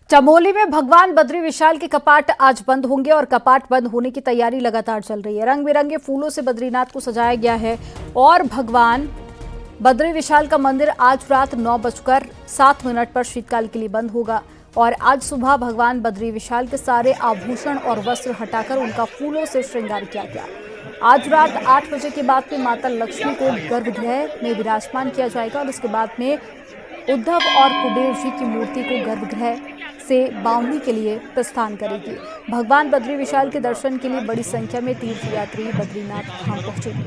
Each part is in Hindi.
चमोली में भगवान बद्री विशाल के कपाट आज बंद होंगे और कपाट बंद होने की तैयारी लगातार चल रही है। रंग बिरंगे फूलों से बद्रीनाथ को सजाया गया है और भगवान बद्री विशाल का मंदिर आज रात 9:07 पर शीतकाल के लिए बंद होगा और आज सुबह भगवान बद्री विशाल के सारे आभूषण और वस्त्र हटाकर उनका फूलों से श्रृंगार किया गया। आज रात 8 बजे के बाद में माता लक्ष्मी को गर्भगृह में विराजमान किया जाएगा और इसके बाद में उद्धव और कुबेर जी की मूर्ति को गर्भगृह से बावनी के लिए प्रस्थान करेगी। भगवान बद्री विशाल के दर्शन के लिए बड़ी संख्या में तीर्थयात्री बद्रीनाथ धाम पहुंचेंगे।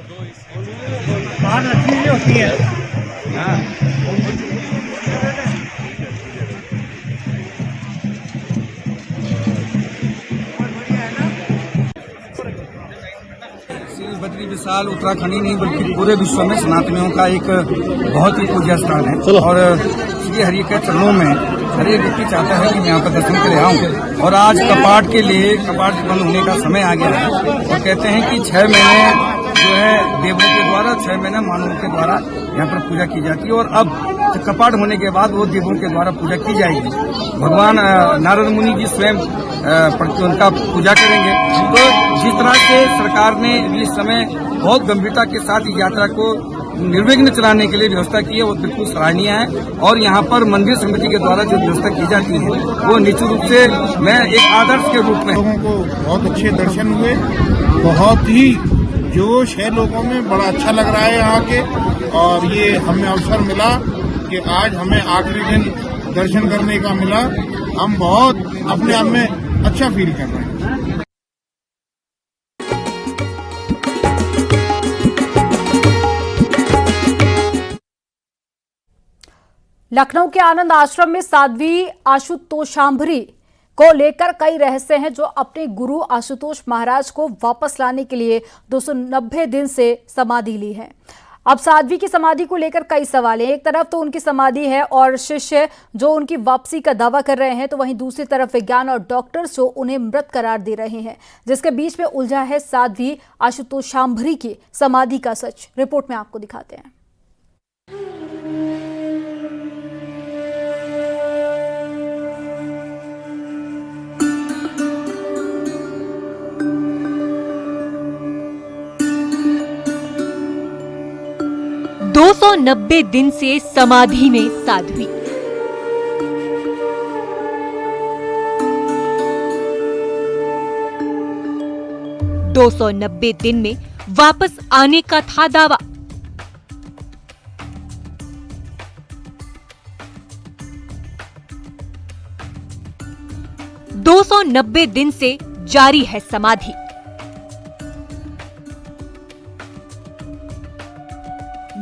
श्री बद्री विशाल उत्तराखंड ही नहीं बल्कि पूरे विश्व में सनातनियों का एक बहुत ही पूज्य स्थान है और श्री हरि के चरणों में हर एक व्यक्ति चाहता है कि मैं यहाँ पर दर्शन के लिए आऊँ। और आज कपाट के लिए कपाट बंद होने का समय आ गया है और कहते हैं कि 6 महीने जो है देवों के द्वारा 6 महीने मानवों के द्वारा यहाँ पर पूजा की जाती है और अब कपाट होने के बाद वो देवों के द्वारा पूजा की जाएगी। भगवान नारद मुनि जी स्वयं उनका पूजा करेंगे। तो जिस तरह से सरकार ने इस समय बहुत गंभीरता के साथ इस यात्रा को निर्विघ्न चलाने के लिए व्यवस्था की है वो बिल्कुल सराहनीय है और यहाँ पर मंदिर समिति के द्वारा जो व्यवस्था की जाती है वो निश्चित रूप से मैं एक आदर्श के रूप में लोगों को बहुत अच्छे दर्शन हुए, बहुत ही जोश है लोगों में, बड़ा अच्छा लग रहा है यहाँ के। और ये हमें अवसर मिला कि आज हमें आखिरी दिन दर्शन करने का मिला। हम बहुत अपने आप में अच्छा फील कर रहे हैं। लखनऊ के आनंद आश्रम में साध्वी आशुतोषांभरी को लेकर कई रहस्य हैं जो अपने गुरु आशुतोष महाराज को वापस लाने के लिए 290 दिन से समाधि ली है। अब साध्वी की समाधि को लेकर कई सवाल हैं। एक तरफ तो उनकी समाधि है और शिष्य जो उनकी वापसी का दावा कर रहे हैं, तो वहीं दूसरी तरफ विज्ञान और डॉक्टर्स जो उन्हें मृत करार दे रहे हैं, जिसके बीच में उलझा है साध्वी आशुतोषांभरी की समाधि का सच। रिपोर्ट में आपको दिखाते हैं। दो 290 दिन से समाधि में साध्वी। दो 290 दिन में वापस आने का था दावा। दो 290 दिन से जारी है समाधि।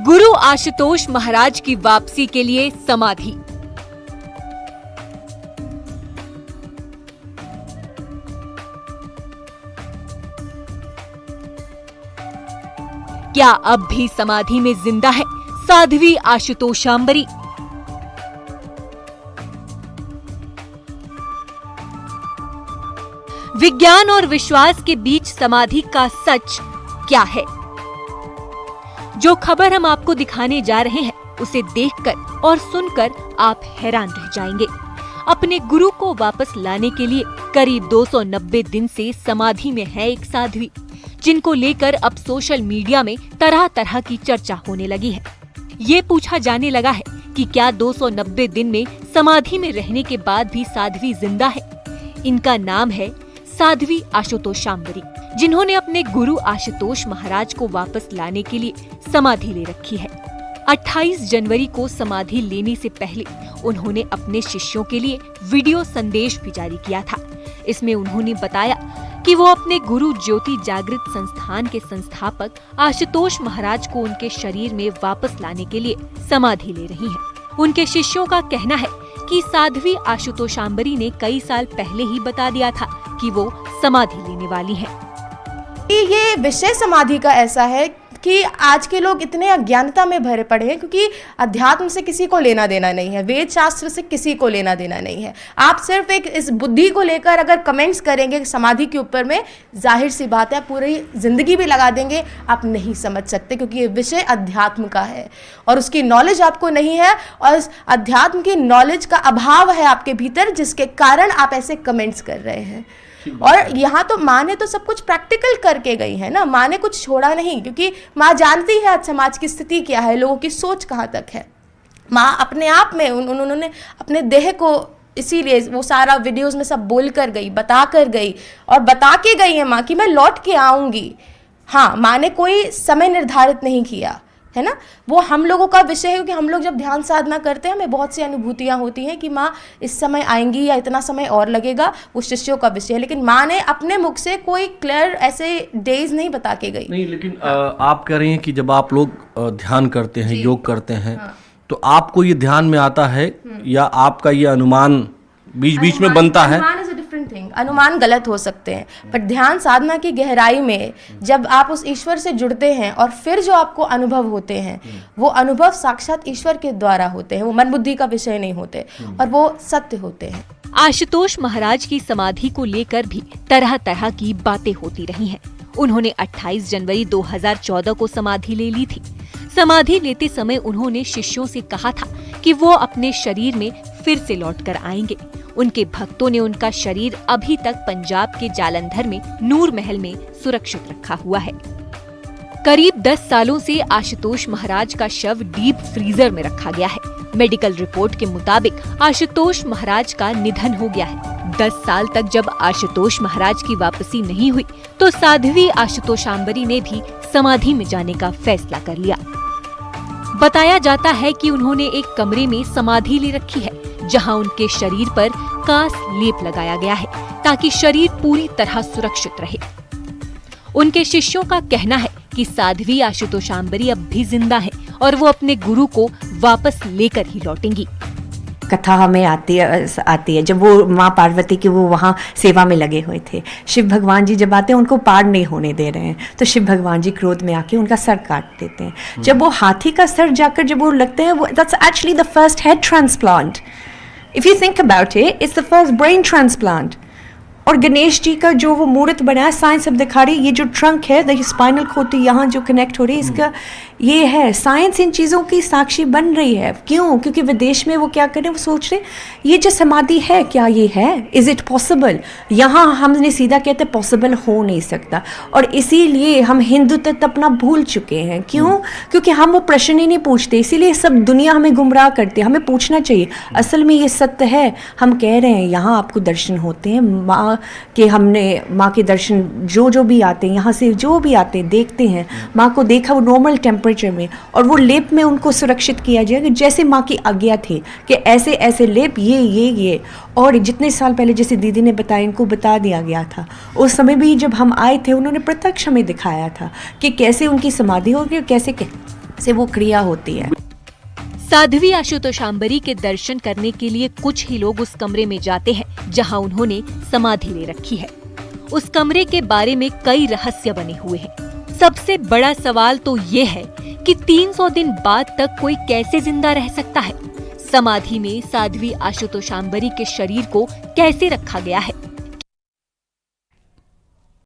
गुरु आशुतोष महाराज की वापसी के लिए समाधि। क्या अब भी समाधि में जिंदा है साध्वी आशुतोषांभरी? विज्ञान और विश्वास के बीच समाधि का सच क्या है? जो खबर हम आपको दिखाने जा रहे हैं उसे देखकर और सुनकर आप हैरान रह जाएंगे। अपने गुरु को वापस लाने के लिए करीब 290 दिन से समाधि में है एक साध्वी, जिनको लेकर अब सोशल मीडिया में तरह तरह की चर्चा होने लगी है। ये पूछा जाने लगा है कि क्या 290 दिन में समाधि में रहने के बाद भी साध्वी जिंदा है? इनका नाम है साध्वी आशुतोषांभरी, जिन्होंने अपने गुरु आशुतोष महाराज को वापस लाने के लिए समाधि ले रखी है। 28 जनवरी को समाधि लेने से पहले उन्होंने अपने शिष्यों के लिए वीडियो संदेश भी जारी किया था। इसमें उन्होंने बताया कि वो अपने गुरु ज्योति जागृत संस्थान के संस्थापक आशुतोष महाराज को उनके शरीर में वापस लाने के लिए समाधि ले रही हैं। उनके शिष्यों का कहना है कि साध्वी आशुतोषांभरी ने कई साल पहले ही बता दिया था कि वो समाधि लेने वाली हैं। ये विषय समाधि का ऐसा है कि आज के लोग इतने अज्ञानता में भरे पड़े हैं, क्योंकि अध्यात्म से किसी को लेना देना नहीं है, वेद शास्त्र से किसी को लेना देना नहीं है। आप सिर्फ एक इस बुद्धि को लेकर अगर कमेंट्स करेंगे समाधि के ऊपर में, जाहिर सी बात है पूरी जिंदगी भी लगा देंगे, आप नहीं समझ सकते, क्योंकि ये विषय अध्यात्म का है और उसकी नॉलेज आपको नहीं है, और अध्यात्म की नॉलेज का अभाव है आपके भीतर, जिसके कारण आप ऐसे कमेंट्स कर रहे हैं। और यहाँ तो माँ ने तो सब कुछ प्रैक्टिकल करके गई है ना, माँ ने कुछ छोड़ा नहीं, क्योंकि माँ जानती है आज समाज की स्थिति क्या है, लोगों की सोच कहाँ तक है। माँ अपने आप में उन्होंने अपने देह को, इसीलिए वो सारा वीडियोस में सब बोल कर गई, बता कर गई, और बता के गई है माँ कि मैं लौट के आऊँगी। हाँ, माँ ने कोई समय निर्धारित नहीं किया है ना, वो हम लोगों का विषय है, क्योंकि हम लोग जब ध्यान साधना करते हैं हमें बहुत सी अनुभूतियाँ होती हैं कि माँ इस समय आएंगी या इतना समय और लगेगा, वो शिष्यों का विषय है। लेकिन माँ ने अपने मुख से कोई क्लियर ऐसे डेज नहीं बता के गई। नहीं, लेकिन आप कह रही हैं कि जब आप लोग ध्यान करते हैं, योग करते हैं, तो आपको ये ध्यान में आता है या आपका ये अनुमान बीच बीच में बनता है? अनुमान इज अ डिफरेंट थिंग, अनुमान गलत हो सकते हैं, पर ध्यान साधना की गहराई में जब आप उस ईश्वर से जुड़ते हैं और फिर जो आपको अनुभव होते हैं, वो अनुभव साक्षात ईश्वर के द्वारा होते हैं, वो मन बुद्धि का विषय नहीं होते, और वो सत्य होते हैं। आशुतोष महाराज की समाधि को लेकर भी तरह तरह की बातें होती रही हैं। उन्होंने 28 जनवरी 2014 को समाधि ले ली थी। समाधि लेते समय उन्होंने शिष्यों से कहा था कि वो अपने शरीर में फिर से लौटकर आएंगे। उनके भक्तों ने उनका शरीर अभी तक पंजाब के जालंधर में नूर महल में सुरक्षित रखा हुआ है। करीब 10 सालों से आशुतोष महाराज का शव डीप फ्रीजर में रखा गया है। मेडिकल रिपोर्ट के मुताबिक आशुतोष महाराज का निधन हो गया है। 10 साल तक जब आशुतोष महाराज की वापसी नहीं हुई, तो साध्वी आशुतोषांबरी ने भी समाधि में जाने का फैसला कर लिया। बताया जाता है कि उन्होंने एक कमरे में समाधि ले रखी है, जहां उनके शरीर पर कांस लेप लगाया गया है, ताकि शरीर पूरी तरह सुरक्षित रहे। उनके शिष्यों का कहना है कि साध्वी आशुतोषांबरी अब भी जिंदा है और वो अपने गुरु को वापस लेकर ही लौटेंगी। कथा हमें आती है जब वो माँ पार्वती की वो वहाँ सेवा में लगे हुए थे। शिव भगवान जी जब आते हैं उनको पार नहीं होने दे रहे हैं, तो शिव भगवान जी क्रोध में आके उनका सर काट देते हैं। जब वो हाथी का सर जाकर जब वो लगते हैं, that's actually the first head transplant. If you think about it, it's the first brain transplant. और गणेश जी का जो वो मूर्त बनाया, साइंस अब दिखा रही है, ये जो ट्रंक है, द स्पाइनल खोती यहाँ जो कनेक्ट हो रही है, इसका ये है, साइंस इन चीज़ों की साक्षी बन रही है। क्यों? क्योंकि विदेश में वो क्या कर रहे हैं, वो सोच रहे हैं ये जो समाधि है, क्या ये है, इज़ इट पॉसिबल? यहाँ हमने सीधा कहते पॉसिबल हो नहीं सकता, और इसीलिए हम हिंदू तत्व अपना भूल चुके हैं। क्यों? क्योंकि हम वो प्रश्न ही नहीं पूछते, इसीलिए सब दुनिया हमें गुमराह करती है। हमें पूछना चाहिए असल में ये सत्य है। हम कह रहे हैं यहाँ आपको दर्शन होते हैं, माँ माँ के दर्शन जो भी आते हैं, यहाँ से जो भी आते हैं देखते हैं, माँ को देखा वो नॉर्मल टेम्परेचर में, और वो लेप में उनको सुरक्षित किया जाएगा जैसे माँ की आज्ञा थी कि ऐसे ऐसे लेप ये। और जितने साल पहले जैसे दीदी ने बताया, इनको बता दिया गया था। उस समय भी जब हम आए थे, उन्होंने प्रत्यक्ष हमें दिखाया था कि कैसे उनकी समाधि होगी और कैसे वो क्रिया होती है। साध्वी आशुतोषांबरी के दर्शन करने के लिए कुछ ही लोग उस कमरे में जाते हैं जहां उन्होंने समाधि ले रखी है। उस कमरे के बारे में कई रहस्य बने हुए हैं। सबसे बड़ा सवाल तो ये है कि 300 दिन बाद तक कोई कैसे जिंदा रह सकता है? समाधि में साध्वी आशुतोषांबरी के शरीर को कैसे रखा गया है?